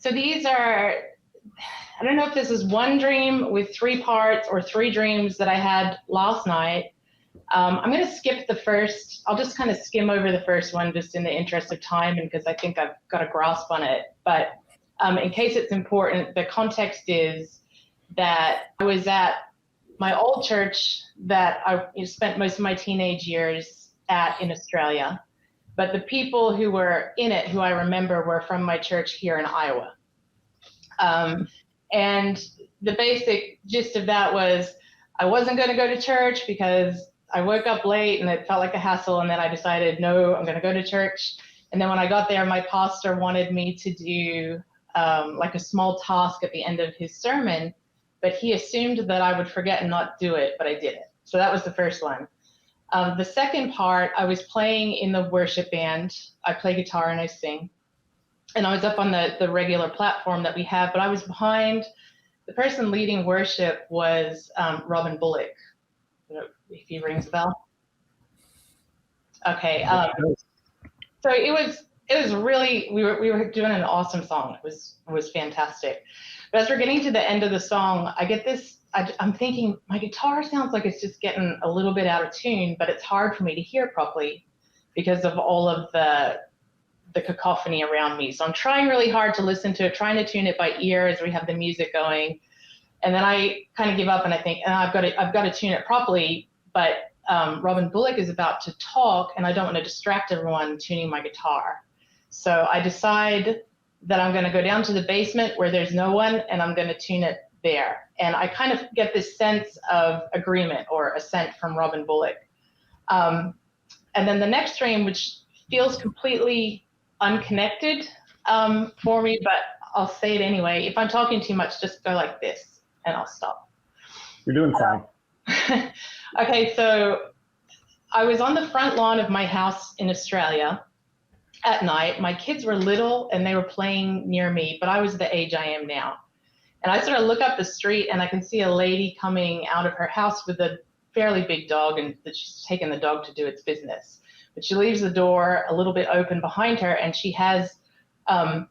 So these are, I don't know if this is one dream with 3 parts or 3 dreams that I had last night. I'm going to skip the first. I'll just kind of skim over the first one just in the interest of time and because I think I've got a grasp on it. But in case it's important, the context is that I was at my old church that I spent most of my teenage years at in Australia. But the people who were in it, who I remember, were from my church here in Iowa. And the basic gist of that was I wasn't going to go to church because I woke up late and it felt like a hassle. And then I decided, no, I'm going to go to church. And then when I got there, my pastor wanted me to do like a small task at the end of his sermon, but he assumed that I would forget and not do it, but I didn't. So that was the first one. The second part, I was playing in the worship band. I play guitar and I sing. And I was up on the regular platform that we have, but I was behind. The person leading worship was Robin Bullock. If he rings a bell. Okay. So it was really, we were doing an awesome song. It was fantastic. But as we're getting to the end of the song, I get this, I'm thinking my guitar sounds like it's just getting a little bit out of tune, but it's hard for me to hear properly because of all of the cacophony around me. So I'm trying really hard to listen to it, trying to tune it by ear as we have the music going. And then I kind of give up and I think, I've got to tune it properly. But Robin Bullock is about to talk and I don't want to distract everyone tuning my guitar. So I decide that I'm going to go down to the basement where there's no one and I'm going to tune it there. And I kind of get this sense of agreement or assent from Robin Bullock. And then the next dream, which feels completely unconnected for me, but I'll say it anyway. If I'm talking too much, just go like this and I'll stop. You're doing fine. Okay, so I was on the front lawn of my house in Australia at night. My kids were little and they were playing near me, but I was the age I am now. And I sort of look up the street and I can see a lady coming out of her house with a fairly big dog and that she's taken the dog to do its business. But she leaves the door a little bit open behind her and she has a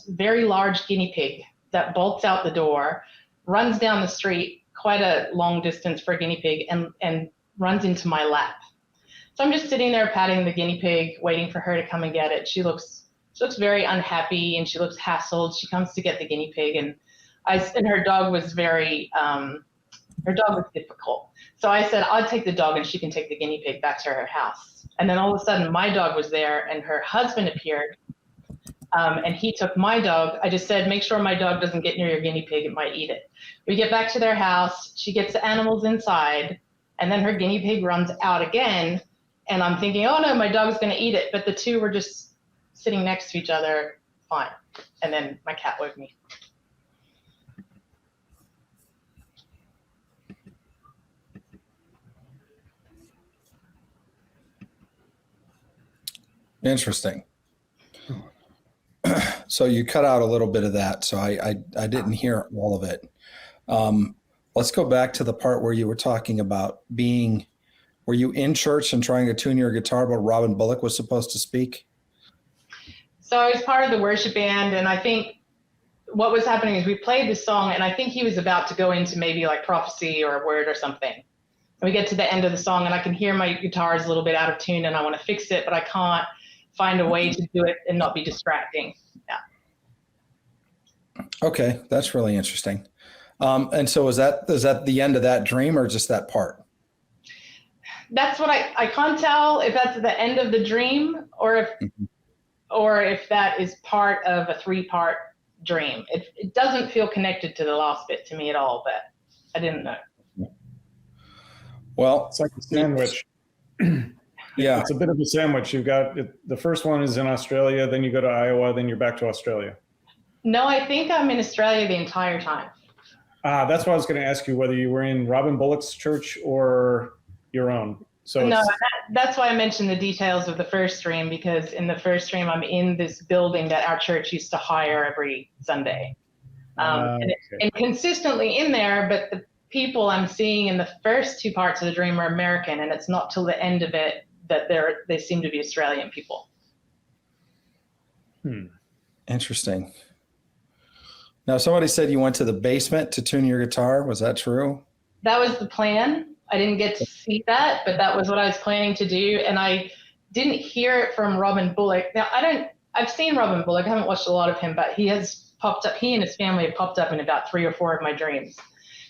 very large guinea pig that bolts out the door, runs down the street, quite a long distance for a guinea pig, and runs into my lap. So I'm just sitting there patting the guinea pig, waiting for her to come and get it. She looks very unhappy and she looks hassled. She comes to get the guinea pig and her dog was difficult. So I said, I'll take the dog and she can take the guinea pig back to her house. And then all of a sudden my dog was there and her husband appeared and he took my dog. I just said, make sure my dog doesn't get near your guinea pig, it might eat it. We get back to their house, she gets the animals inside, and then her guinea pig runs out again. And I'm thinking, oh no, my dog's gonna eat it. But the two were just sitting next to each other, fine. And then my cat woke me. Interesting. So you cut out a little bit of that, so I didn't hear all of it. Let's go back to the part where you were talking about were you in church and trying to tune your guitar, but Robin Bullock was supposed to speak? So I was part of the worship band, and I think what was happening is we played this song, and I think he was about to go into maybe like prophecy or a word or something. And we get to the end of the song, and I can hear my guitar is a little bit out of tune, and I want to fix it, but I can't find a way to do it and not be distracting. Yeah. Okay, that's really interesting. And so is that the end of that dream or just that part? That's what I can't tell if that's the end of the dream or if that is part of a 3-part dream. It doesn't feel connected to the last bit to me at all, but I didn't know. Well, it's like a sandwich. Yeah, it's a bit of a sandwich. You've got the first one is in Australia, then you go to Iowa, then you're back to Australia. No, I think I'm in Australia the entire time. That's why I was going to ask you whether you were in Robin Bullock's church or your own. So no, that's why I mentioned the details of the first stream, because in the first stream, I'm in this building that our church used to hire every Sunday. And consistently in there, but the people I'm seeing in the first 2 parts of the dream are American, and it's not till the end of it that they seem to be Australian people. Interesting. Now, somebody said you went to the basement to tune your guitar. Was that true? That was the plan. I didn't get to see that, but that was what I was planning to do. And I didn't hear it from Robin Bullock. Now, I've seen Robin Bullock. I haven't watched a lot of him, but he has popped up. He and his family have popped up in about 3 or 4 of my dreams.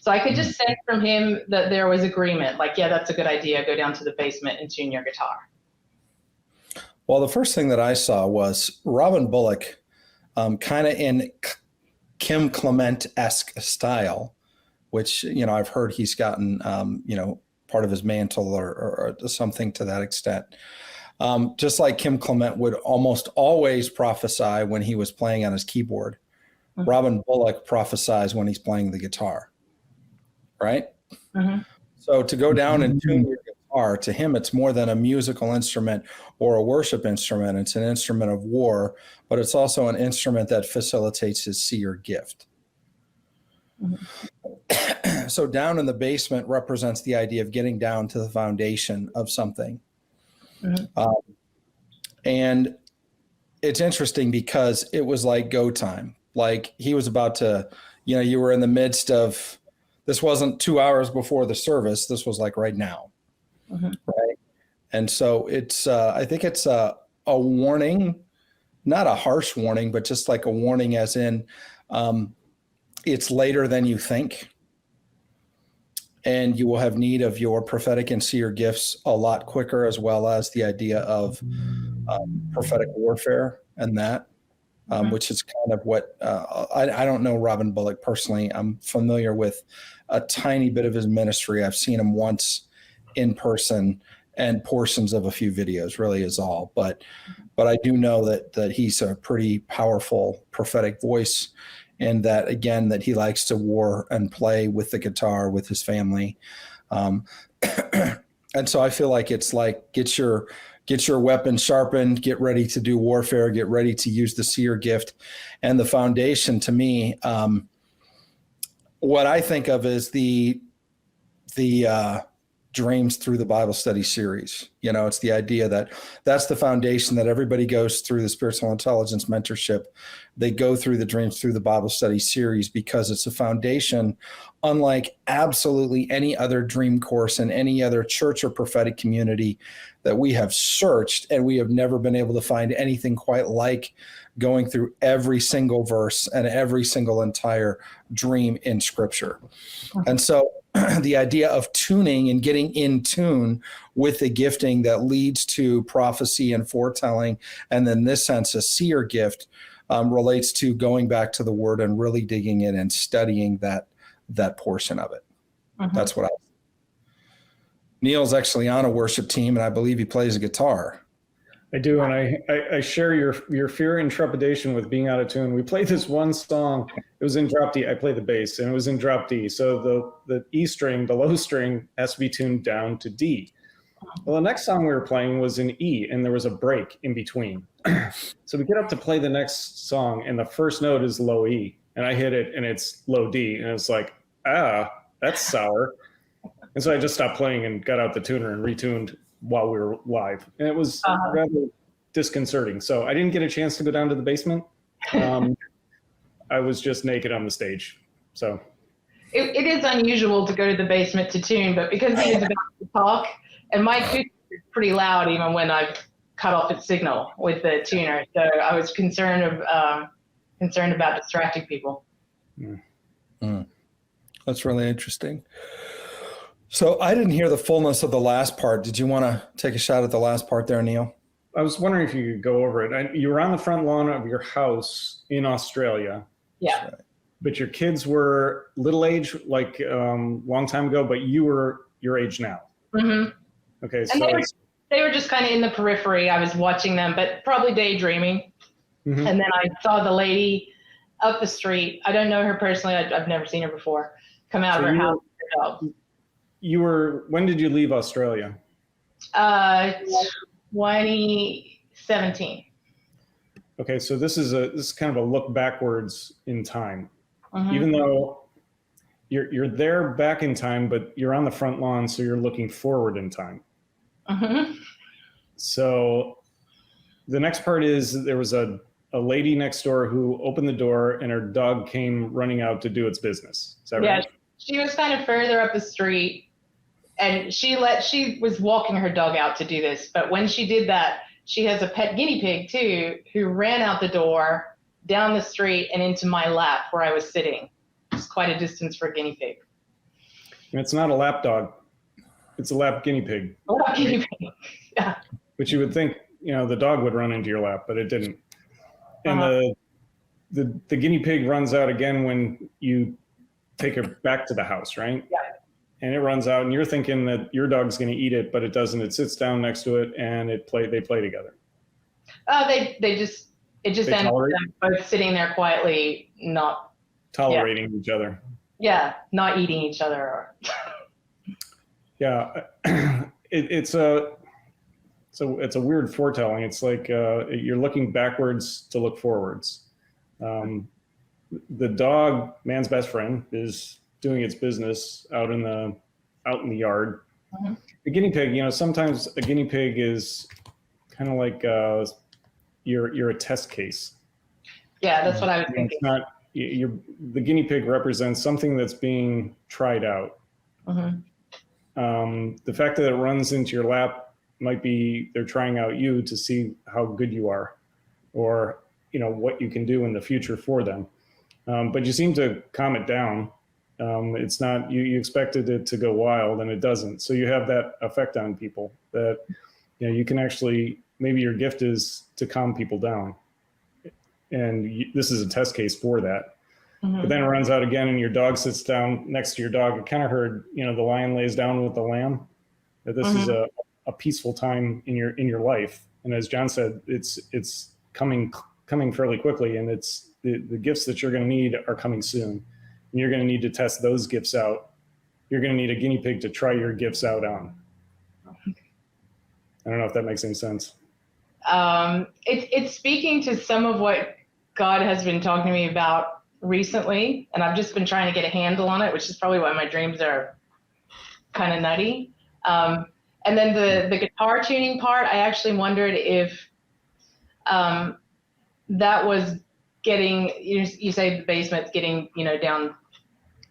So I could just sense from him that there was agreement. Like, yeah, that's a good idea. Go down to the basement and tune your guitar. Well, the first thing that I saw was Robin Bullock, kind of in Kim Clement-esque style, which, I've heard he's gotten, part of his mantle or something to that extent. Just like Kim Clement would almost always prophesy when he was playing on his keyboard, mm-hmm. Robin Bullock prophesies when he's playing the guitar, right? Mm-hmm. So to go down and tune your guitar, to him, it's more than a musical instrument or a worship instrument. It's an instrument of war, but it's also an instrument that facilitates his seer gift. Mm-hmm. So down in the basement represents the idea of getting down to the foundation of something. Mm-hmm. And it's interesting because it was like go time. Like he was about to, you were in the midst of, this wasn't 2 hours before the service. This was like right now. Mm-hmm. Right. And so it's, I think it's a warning, not a harsh warning, but just like a warning as in, it's later than you think. And you will have need of your prophetic and seer gifts a lot quicker, as well as the idea of prophetic warfare and that, which is kind of what, I don't know Robin Bullock personally. I'm familiar with a tiny bit of his ministry. I've seen him once in person and portions of a few videos, really is all. But I do know that he's a pretty powerful prophetic voice. And that, again, that he likes to war and play with the guitar with his family. And so I feel like it's like, get your weapon sharpened, get ready to do warfare, get ready to use the seer gift. And the foundation to me, what I think of is the Dreams Through the Bible Study series. It's the idea that that's the foundation that everybody goes through the spiritual intelligence mentorship. They go through the Dreams Through the Bible Study series because it's a foundation unlike absolutely any other dream course in any other church or prophetic community that we have searched, and we have never been able to find anything quite like going through every single verse and every single entire dream in Scripture. And so the idea of tuning and getting in tune with the gifting that leads to prophecy and foretelling, and then in this sense, a seer gift, relates to going back to the Word and really digging in and studying that portion of it. Mm-hmm. That's what Neil's actually on a worship team, and I believe he plays a guitar. I do, and I share your fear and trepidation with being out of tune. We played this one song. It was in drop D. I play the bass, and it was in drop D. So the E string, the low string, has to be tuned down to D. Well, the next song we were playing was in E, and there was a break in between. So we get up to play the next song, and the first note is low E, and I hit it, and it's low D, and it's like, that's sour. And so I just stopped playing and got out the tuner and retuned while we were live. And it was rather disconcerting. So I didn't get a chance to go down to the basement. I was just naked on the stage. So it is unusual to go to the basement to tune, but because he is about to talk, and my acoustic is pretty loud even when I've cut off its signal with the tuner. So I was concerned about distracting people. That's really interesting. So I didn't hear the fullness of the last part. Did you want to take a shot at the last part there, Neil? I was wondering if you could go over it. You were on the front lawn of your house in Australia. Yeah. But your kids were little age, like long time ago, but you were your age now. Mm-hmm. Okay. And so they were just kind of in the periphery. I was watching them, but probably daydreaming. Mm-hmm. And then I saw the lady up the street. I don't know her personally. I've never seen her before. Come out of her house with her dog. When did you leave Australia? 2017. Okay, so this is kind of a look backwards in time. Mm-hmm. Even though you're there back in time, but you're on the front lawn, so you're looking forward in time. Mm-hmm. So the next part is there was a a lady next door who opened the door and her dog came running out to do its business. Is that right? Yeah, she was kind of further up the street, and she was walking her dog out to do this. But when she did that, she has a pet guinea pig too, who ran out the door, down the street, and into my lap where I was sitting. It's quite a distance for a guinea pig. And it's not a lap dog. It's a lap guinea pig. A lap guinea pig. Yeah. But you would think, the dog would run into your lap, but it didn't. And the guinea pig runs out again when you take her back to the house, right? Yeah. And it runs out, and you're thinking that your dog's going to eat it, but it doesn't. It sits down next to it, and they play together. It just ends with them both sitting there quietly, not tolerating each other. Yeah, not eating each other. Yeah, it's a weird foretelling. It's like you're looking backwards to look forwards. The dog, man's best friend, is doing its business out in the yard. Mm-hmm. The guinea pig, sometimes a guinea pig is kind of like you're a test case. Yeah, that's what I was thinking. It's not the guinea pig represents something that's being tried out. Mm-hmm. The fact that it runs into your lap might be they're trying out you to see how good you are, or what you can do in the future for them. But you seem to calm it down. It's not you expected it to go wild, and it doesn't. So you have that effect on people that you can actually, maybe your gift is to calm people down, and this is a test case for that. Mm-hmm. But then it runs out again, and your dog sits down next to your dog. I kind of heard the lion lays down with the lamb. That this is a peaceful time in your life, and as John said, it's coming fairly quickly, and it's the gifts that you're going to need are coming soon. And you're going to need to test those gifts out. You're going to need a guinea pig to try your gifts out on. I don't know if that makes any sense. It's speaking to some of what God has been talking to me about recently, and I've just been trying to get a handle on it, which is probably why my dreams are kind of nutty. And then the guitar tuning part, I actually wondered if that was getting, you say the basement's getting, down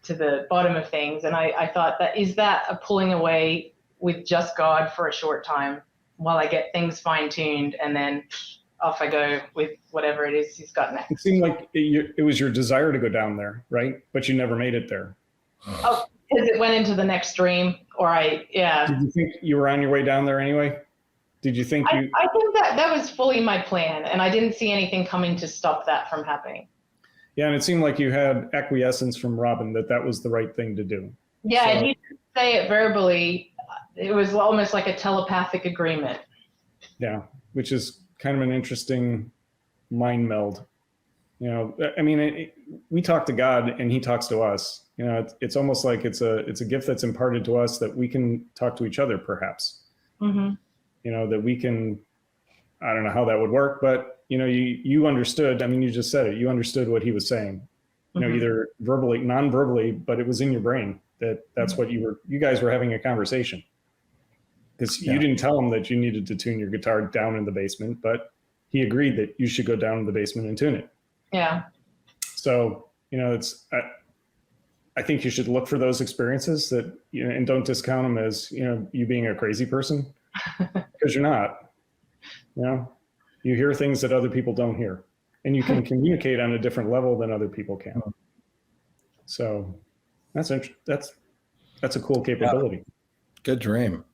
to the bottom of things. And I thought is that a pulling away with just God for a short time while I get things fine tuned, and then off I go with whatever it is he's got next. It seemed like it was your desire to go down there, right? But you never made it there. Oh, because it went into the next dream, Did you think you were on your way down there anyway? Did you think I think that was fully my plan, and I didn't see anything coming to stop that from happening. Yeah, and it seemed like you had acquiescence from Robin that was the right thing to do. Yeah, and he didn't say it verbally. It was almost like a telepathic agreement. Yeah, which is kind of an interesting mind meld. We talk to God and he talks to us. It's almost like it's a gift that's imparted to us that we can talk to each other, perhaps. Mm-hmm. That we can, I don't know how that would work, but you understood. You just said it. You understood what he was saying. Mm-hmm. Either verbally, non-verbally, but it was in your brain that's what you guys were having a conversation. Because you didn't tell him that you needed to tune your guitar down in the basement, but he agreed that you should go down in the basement and tune it. Yeah. So, I think you should look for those experiences that, and don't discount them as, you being a crazy person, because you're not. You hear things that other people don't hear, and you can communicate on a different level than other people can. So that's a cool capability. Good dream.